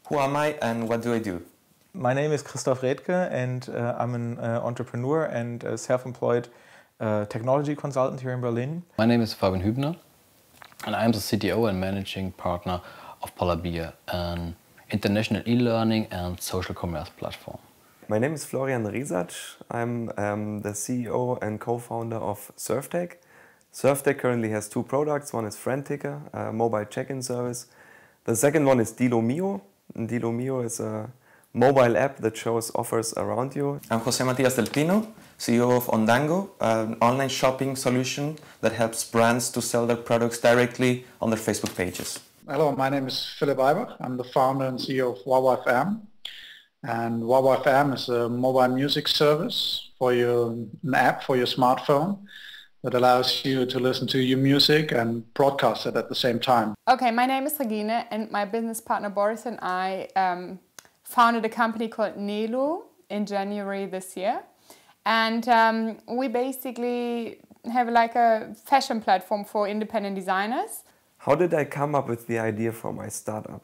Who am I and what do I do? My name is Christoph Redke and I'm an entrepreneur and a self-employed technology consultant here in Berlin. My name is Fabian Hübner and I am the CTO and managing partner of Polarbier, an international e-learning and social commerce platform. My name is Florian Riesac. I'm the CEO and co-founder of Surftech. Surftech currently has two products. One is Friendticker, a mobile check-in service. The second one is Dilo Mio. Dilo Mio is a mobile app that shows offers around you. I'm José Matías del Pino, CEO of Ondango, an online shopping solution that helps brands to sell their products directly on their Facebook pages. Hello, my name is Philip Eibach. I'm the founder and CEO of WowFM. And WowFM is a mobile music service for an app for your smartphone that allows you to listen to your music and broadcast it at the same time. Okay, my name is Regine and my business partner Boris and I founded a company called Nelo in January this year. And we basically have like a fashion platform for independent designers. How did I come up with the idea for my startup?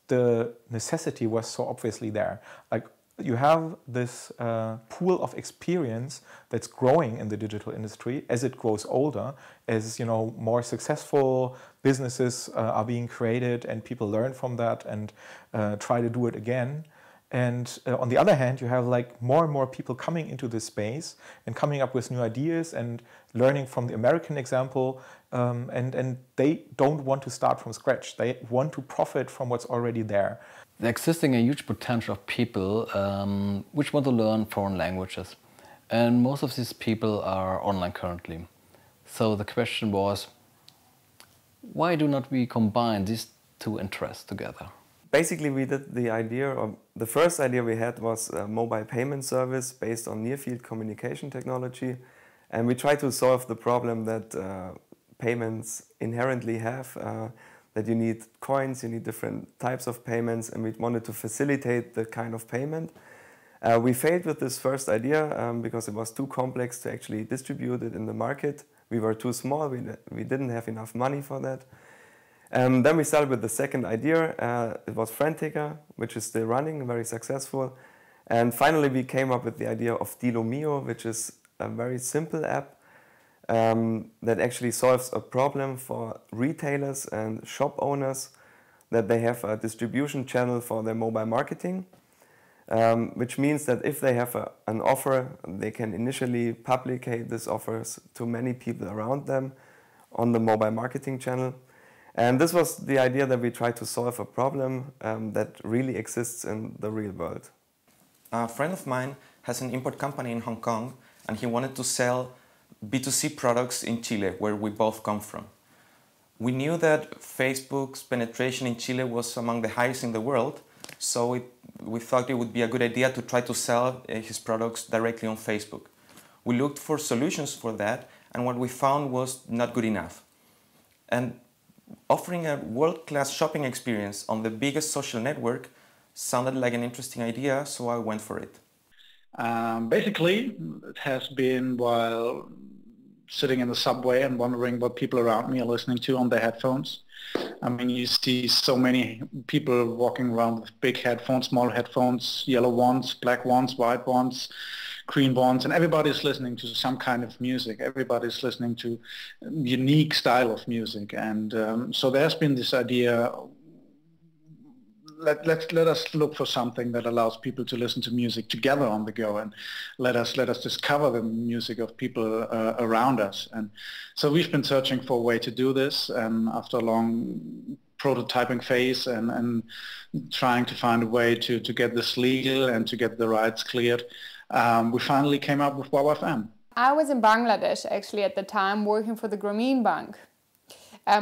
The necessity was so obviously there. Like, you have this pool of experience that's growing in the digital industry as it grows older, as more successful businesses are being created and people learn from that and try to do it again. And on the other hand, you have like more and more people coming into this space and coming up with new ideas and learning from the American example. And they don't want to start from scratch. They want to profit from what's already there. There's existing a huge potential of people which want to learn foreign languages. And most of these people are online currently. So the question was, why do not we combine these two interests together? Basically, we did the first idea we had was a mobile payment service based on near-field communication technology. And we tried to solve the problem that payments inherently have, that you need coins, you need different types of payments, and we wanted to facilitate the kind of payment. We failed with this first idea because it was too complex to actually distribute it in the market. We were too small, we didn't have enough money for that. Then we started with the second idea. It was Friendticker, which is still running, very successful. And finally we came up with the idea of Dilo Mio, which is a very simple app that actually solves a problem for retailers and shop owners, that they have a distribution channel for their mobile marketing, which means that if they have an offer, they can initially publicate these offers to many people around them on the mobile marketing channel. And this was the idea that we tried to solve a problem that really exists in the real world. A friend of mine has an import company in Hong Kong and he wanted to sell B2C products in Chile, where we both come from. We knew that Facebook's penetration in Chile was among the highest in the world, so we thought it would be a good idea to try to sell his products directly on Facebook. We looked for solutions for that, and what we found was not good enough. And offering a world-class shopping experience on the biggest social network sounded like an interesting idea, so I went for it. Basically, it has been while sitting in the subway and wondering what people around me are listening to on their headphones. I mean, you see so many people walking around with big headphones, small headphones, yellow ones, black ones, white ones, green ones, and everybody's listening to some kind of music. Everybody's listening to a unique style of music. And so there's been this idea, let us look for something that allows people to listen to music together on the go, and let us discover the music of people around us. And so we've been searching for a way to do this, and after a long prototyping phase and trying to find a way to get this legal and to get the rights cleared, we finally came up with WowFM. I was in Bangladesh actually at the time working for the Grameen Bank.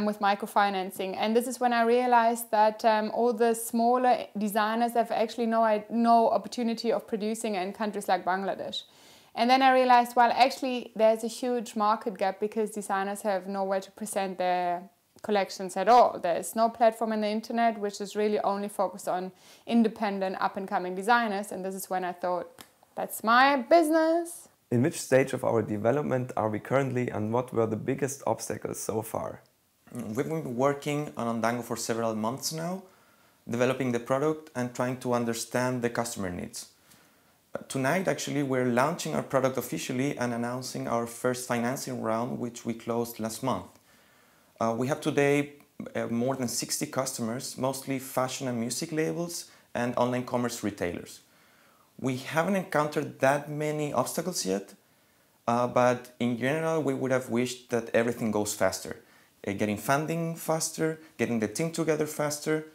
With microfinancing, and this is when I realized that all the smaller designers have actually no opportunity of producing in countries like Bangladesh. And then I realized, well, actually there's a huge market gap because designers have nowhere to present their collections at all. There's no platform in the internet which is really only focused on independent up-and-coming designers, and this is when I thought, that's my business. In which stage of our development are we currently, and what were the biggest obstacles so far? We've been working on Ondango for several months now. developing the product and trying to understand the customer needs. Tonight, actually, we're launching our product officially and announcing our first financing round, which we closed last month. We have today more than 60 customers, mostly fashion and music labels and online commerce retailers. We haven't encountered that many obstacles yet, but in general, we would have wished that everything goes faster. Getting funding faster, getting the team together faster.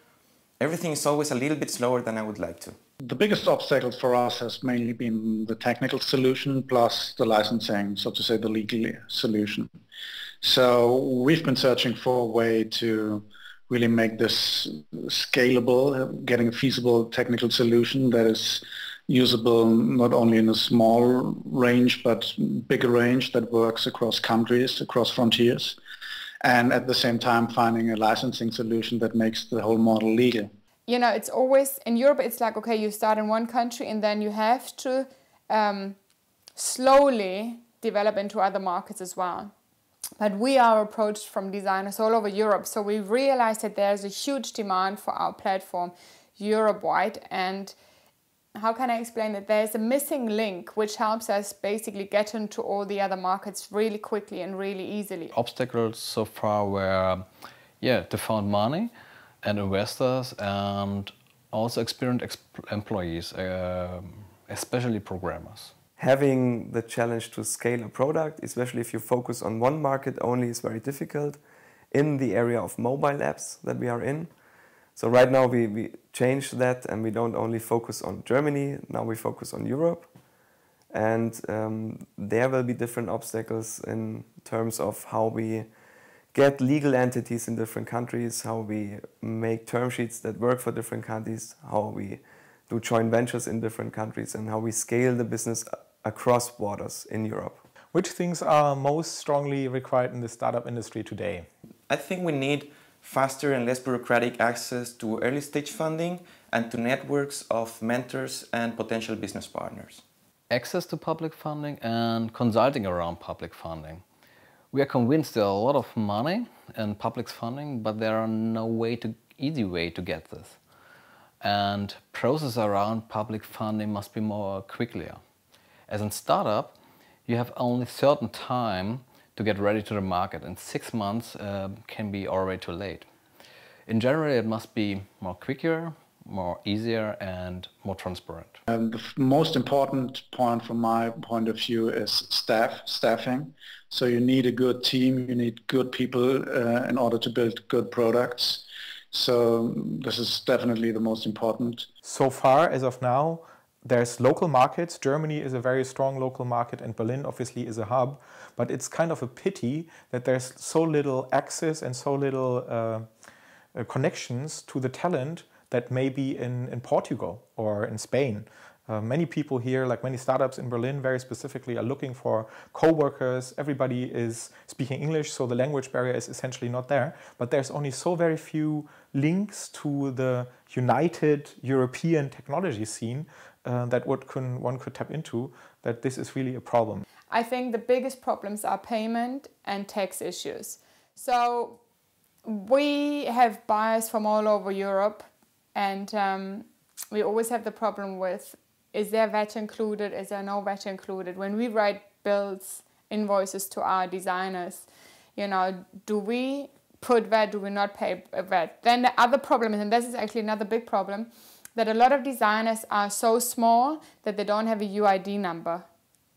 Everything is always a little bit slower than I would like to. The biggest obstacles for us has mainly been the technical solution plus the licensing, so to say the legal solution. So we've been searching for a way to really make this scalable, getting a feasible technical solution that is usable not only in a small range but bigger range that works across countries, across frontiers, and at the same time finding a licensing solution that makes the whole model legal. You know, it's always, in Europe, it's like, okay, you start in one country and then you have to slowly develop into other markets as well. But we are approached from designers all over Europe, so we realized that there's a huge demand for our platform Europe-wide. And how can I explain that? There's a missing link which helps us basically get into all the other markets really quickly and really easily. Obstacles so far were, to find money and investors and also experienced employees, especially programmers. Having the challenge to scale a product, especially if you focus on one market only, is very difficult in the area of mobile apps that we are in. So right now we changed that and we don't only focus on Germany, now we focus on Europe. And there will be different obstacles in terms of how we get legal entities in different countries, how we make term sheets that work for different countries, how we do joint ventures in different countries, and how we scale the business across borders in Europe. Which things are most strongly required in the startup industry today? I think we need faster and less bureaucratic access to early stage funding and to networks of mentors and potential business partners. Access to public funding and consulting around public funding. We are convinced there are a lot of money in public funding, but there are no easy way to get this. And process around public funding must be more quicker. As in startup, you have only certain time to get ready to the market, and 6 months can be already too late. In general, it must be more quicker, more easier and more transparent. And the most important point from my point of view is staffing. So you need a good team, you need good people in order to build good products. So this is definitely the most important. So far, as of now, there's local markets. Germany is a very strong local market and Berlin obviously is a hub. But it's kind of a pity that there's so little access and so little connections to the talent that may be in Portugal or in Spain. Many people here, like many startups in Berlin, very specifically are looking for co-workers. Everybody is speaking English, so the language barrier is essentially not there. But there's only so very few links to the united European technology scene that one could tap into, that this is really a problem. I think the biggest problems are payment and tax issues. So we have buyers from all over Europe, and we always have the problem with, is there VAT included, is there no VAT included? When we write bills, invoices to our designers, you know, do we put VAT, do we not pay VAT? Then the other problem is, and this is actually another big problem, that a lot of designers are so small that they don't have a UID number.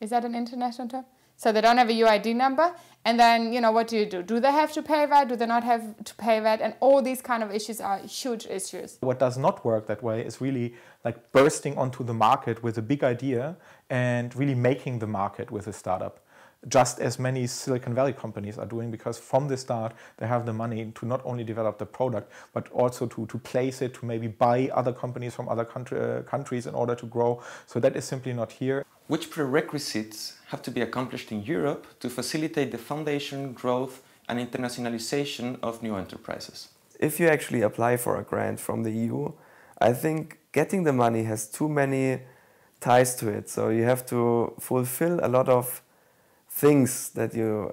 Is that an international term? So they don't have a UID number, and then, you know, what do you do? Do they have to pay VAT? Do they not have to pay VAT? And all these kind of issues are huge issues. What does not work that way is really like bursting onto the market with a big idea and really making the market with a startup. Just as many Silicon Valley companies are doing, because from the start they have the money to not only develop the product, but also to place it, to maybe buy other companies from other countries in order to grow. So that is simply not here. Which prerequisites have to be accomplished in Europe to facilitate the foundation, growth and internationalization of new enterprises? If you actually apply for a grant from the EU, I think getting the money has too many ties to it. So you have to fulfill a lot of things that you,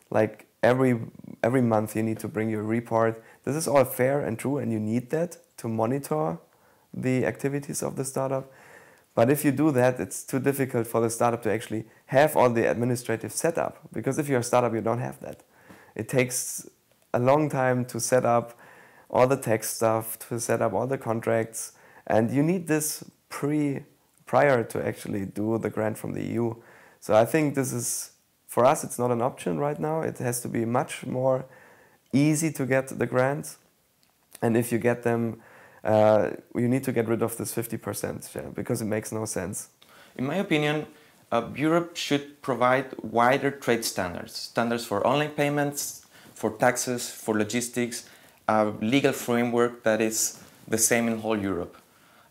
like every month you need to bring your report This is all fair and true, and you need that to monitor the activities of the startup. But if you do that, it's too difficult for the startup to actually have all the administrative setup, because if you're a startup, you don't have that. It takes a long time to set up all the tax stuff, to set up all the contracts, and you need this prior to actually do the grant from the EU. So I think this is, for us, it's not an option right now. It has to be much more easy to get the grants, and if you get them, you need to get rid of this 50% share, because it makes no sense. In my opinion, Europe should provide wider trade standards, standards for online payments, for taxes, for logistics, a legal framework that is the same in whole Europe.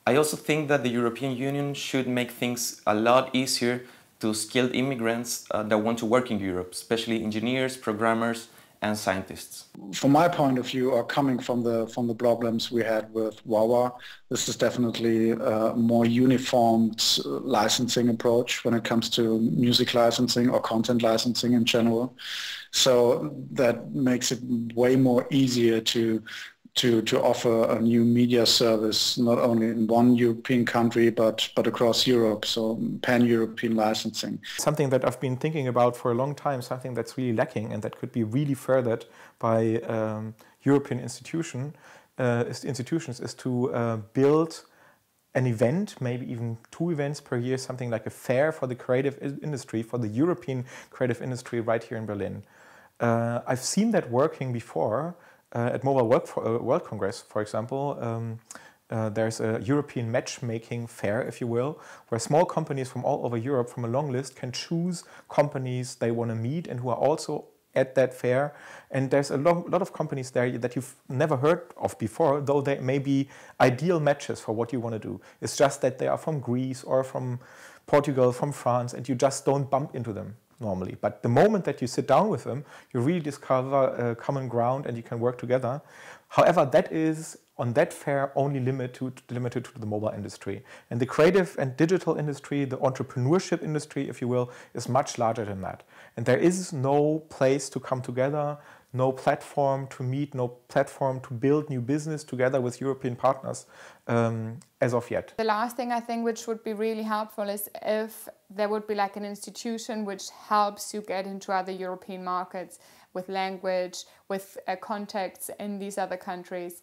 I also think that the European Union should make things a lot easier to skilled immigrants that want to work in Europe, especially engineers, programmers, and scientists. From my point of view, or coming from the problems we had with Wawa, this is definitely a more uniformed licensing approach when it comes to music licensing or content licensing in general. So that makes it way more easier to offer a new media service, not only in one European country, but across Europe, so pan-European licensing. Something that I've been thinking about for a long time, something that's really lacking and that could be really furthered by European institutions, is to build an event, maybe even 2 events per year, something like a fair for the creative industry, for the European creative industry right here in Berlin. I've seen that working before. At Mobile World Congress, for example, there's a European matchmaking fair, if you will, where small companies from all over Europe, from a long list, can choose companies they want to meet and who are also at that fair. And there's a lot of companies there that you've never heard of before, though they may be ideal matches for what you want to do. It's just that they are from Greece or from Portugal, from France, and you just don't bump into them normally. But the moment that you sit down with them, you really discover common ground and you can work together. However, that is on that fair only limited to the mobile industry. And the creative and digital industry, the entrepreneurship industry, if you will, is much larger than that. And there is no place to come together, no platform to meet, no platform to build new business together with European partners as of yet. The last thing I think which would be really helpful is if there would be like an institution which helps you get into other European markets with language, with contacts in these other countries.